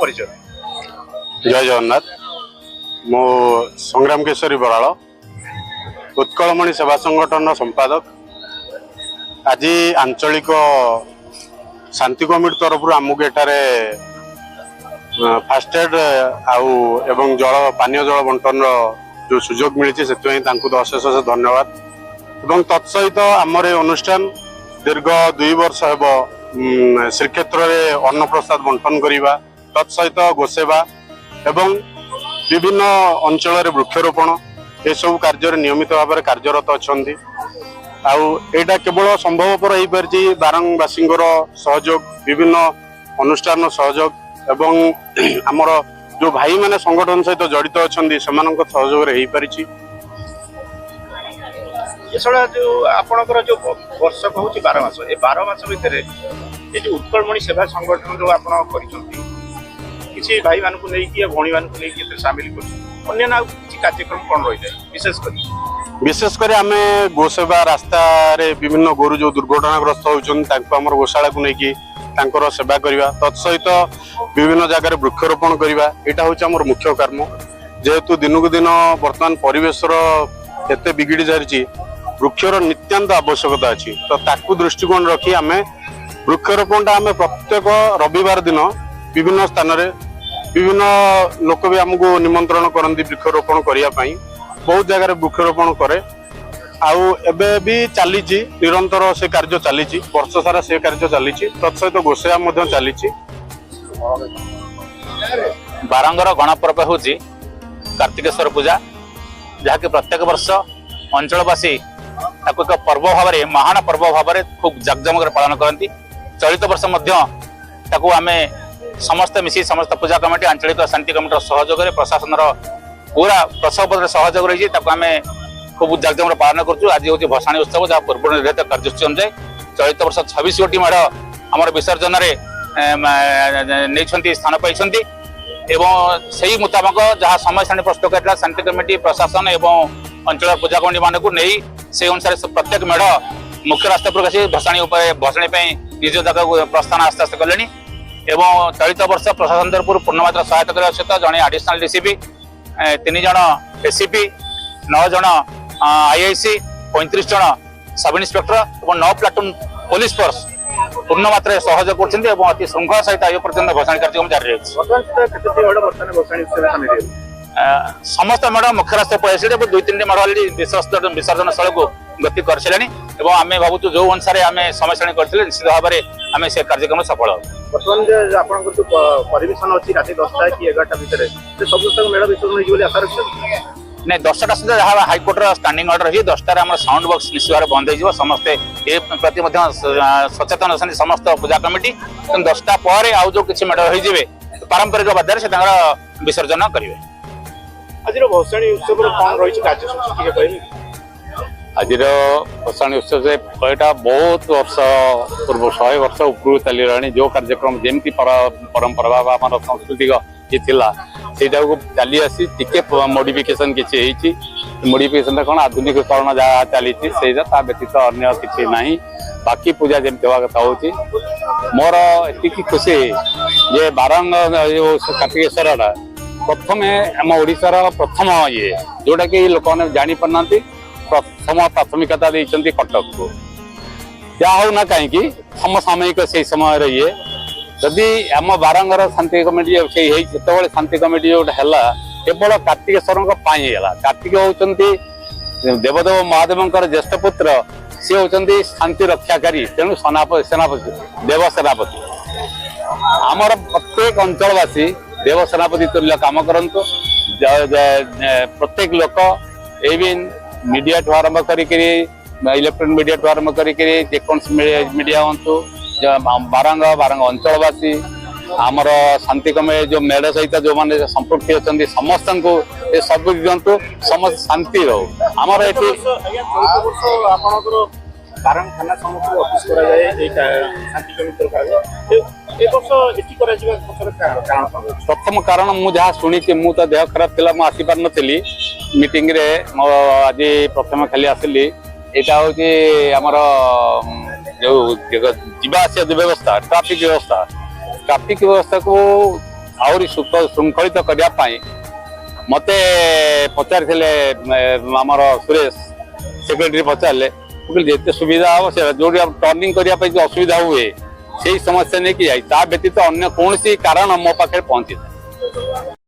परिचय। जय जगन्नाथ। मो संग्राम केशरी बराल उत्कलमणि सेवा संगठन संपादक। आज आंचलिक शांति कमिटी तरफ आमको एठारे फास्टेड एवं जल पानीय जल बंटन जो सुजोग मिली से अशेष अशेष धन्यवाद। एवं तत्सहित आमर अनुष्ठान दीर्घ 2 वर्ष हेब श्रीक्षेत्र में अन्न प्रसाद बंटन करवा तत्सहित गोसेवा एवं विभिन्न अंचल वृक्षरोपण ये सब कार्य नियमित भाव में कार्यरत अच्छा। आईटा केवल संभवपर हो पारि बारंगवासी सहयोग विभिन्न अनुष्ठान सहयोग एवं आमर जो भाई माने संगठन सहित जड़ित अच्छा से सहयोग हो पारि। एसड़ा जो आपणकर जो वर्षक हूँ 12 मास ए 12 मास भितर ये जो उत्कलमणि सेवा संगठन जो आप किसी भाई मानक नहीं भौणी मानक नहीं सामिल कर कार्यक्रम कौन रही है विशेषकर आम गोसेवा रास्ता रे विभिन्न गोरु जो दुर्घटनाग्रस्त होम गोशाला को लेकिन सेवा करवा तत्सहित विभिन्न जगह वृक्षरोपण करवा यहाँ हूँ आम मुख्य कर्म। जेहेतु दिनकू दिन बर्तमान परिवेश एत बिगिड़ी सारी वृक्षर नित्यांत आवश्यकता अच्छी तो ताकू दृष्टिकोण रखी आम वृक्षरोपण आम प्रत्येक रविवार दिन विभिन्न स्थान रे विभिन्न लोक भी आमको निमंत्रण करती वृक्षरोपण करने बहुत जगह वृक्षरोपण करे आबे भी चली निरंतर से कार्य चली वर्ष सारा से कार्य चली तत्सहित गोसेवा चली। बारंगर गणपर्व हूँ कार्तिकेश्वर पूजा जहाँकि प्रत्येक वर्ष अंचलवासी एक पर्व भाव में महान पर्व भाव में खूब जकजमक पालन करती। चलित वर्ष आम समस्ते मिसी समस्त पूजा कमिटी आंचलिक शांति कमिटी सहयोग प्रशासन पूरा प्रसव सहयोग रही आम खूब जकजमक पालन करूँ। आज हूँ भसाणी उत्सव जहाँ पूर्व निर्धारित कार्यसूची अनुसार चलित वर्ष 26 गोटी मेढ़ आम विसर्जन नहीं स्थान पाई एवं से मुताबक जहाँ समय सारणी प्रस्तुत कर शांति कमिटी प्रशासन एवं अंचल पूजा कमिटी मानक नहीं से अनुसार प्रत्येक मेढ़ मुख्य रास्ता पर आसी भसाणी निज जगह प्रस्थान आस्ते आस्ते कले एवं चलित वर्ष प्रशासन तरफ पूर्णमात्रा सहायता करने सहित जड़े आडिशनाल डीसीपी 3 जन एसीपी 9 जन आईआईसी 35 जन सब इन्स्पेक्टर और 9 प्लाटून पुलिस फोर्स पूर्ण मात्रा सहयोग कर अति श्रृंखला सहित आज पर्यटन भसाणी कार्यक्रम जारी रही। समस्त मेढ़ मुख्य रास्ता पहुंचे 2-3 मेढ़ विसर्जन स्थल को गति कर सारे आम भावुँ जो अनुसार आम समय सारणी करते निश्चित भाव में आम से कार्यक्रम सफल बर्तमान आप परिवेशन अच्छी रात 10टा कि 11टा भितर सब मेढ़ विसर्जन आशा रखिए नहीं 10टा सुधा जहाँ हाइकोर्टर स्टांडिंग ऑर्डर रही 10टार साउंड बॉक्स निश्चित भाव बंद हो समस्ते ए प्रति सचेतन अच्छा समस्त पूजा कमिटी 10टा पर आउ जो किसी मेढ़ हो पारंपरिक बाध्य से विसर्जन करेंगे। आज भसाणी उत्सव कौन रही कार्यसूची आज भसाणी उत्सव से यहाँ बहुत वर्ष पूर्व 100 वर्ष उपरू चली रही जो कार्यक्रम जमी परंपरा आम सांस्कृतिक ये सीटा को चली आसी टिके मॉडिफिकेशन किसी मॉडिफिकेशन कौन आधुनिकीकरण जहाँ चली व्यतीत अन्य किसी ना बाकी पूजा जमी हवा कथा हूँ मोर एति खुशी जे बारंग जो कार्तिकेश्वर प्रथम आम ओडिशार प्रथम ये जोटा कि लोक मैंने जानी पारना प्रथम प्राथमिकता देते कटक को जहाँ हूँ ना कहीं समसामयिक से समय ये जदि आम बारंगर शांति कमिटी जो शांति कमिटी जो केवल कार्तिकेश्वर कार्तिक होती देवदेव महादेव ज्येष्ठ पुत्र सी होती शांति रक्षाकारी तेणु सेनापति देव सेनापति आमर प्रत्येक अंचलवासी देव सेनापति तुल्य काम करंतु प्रत्येक लोक एवं मीडिया ठू आरंभ कर इलेक्ट्रोनिक मीडिया ठू आरंभ करजेकोसी मीडिया हूँ बारंग अंचलवासी आमर शांति कमिटी जो मेढ़ सहित जो मैंने संपृक्ति अच्छा समस्त को सब दिंतु समस्त शांति रो आमर ये प्रथम कारण मुझे शुणी मु तो देह खराब थी मुझे आसी पार नी मीटिंग रे आज प्रथम खाली आसली यहाँ हूँ आमर जो जीवास व्यवस्था ट्राफिक व्यवस्था को आहरी ଶୃଙ୍ଖଳିତ କରିବା ପାଇଁ ମତେ ପଚାରିଥିଲେ ଆମର ସୁରେଶ ସେକ୍ରେଟାରୀ ପଚାରିଲେ ମୁଁ କହିଲି ଯେତେ ସୁବିଧା ହବ ସେ ଯୋଉଠି ଟର୍ଣ୍ଣିଂ କରିବା ପାଇଁ ଯୋଉ ଅସୁବିଧା ହୁଏ ସେଇ ସମସ୍ୟା ନେଇକି ଯାଇ ତା ବ୍ୟତୀତ ଅନ୍ୟ କୌଣସି କାରଣ ମୋ ପାଖରେ ପହଞ୍ଚିଥାଏ।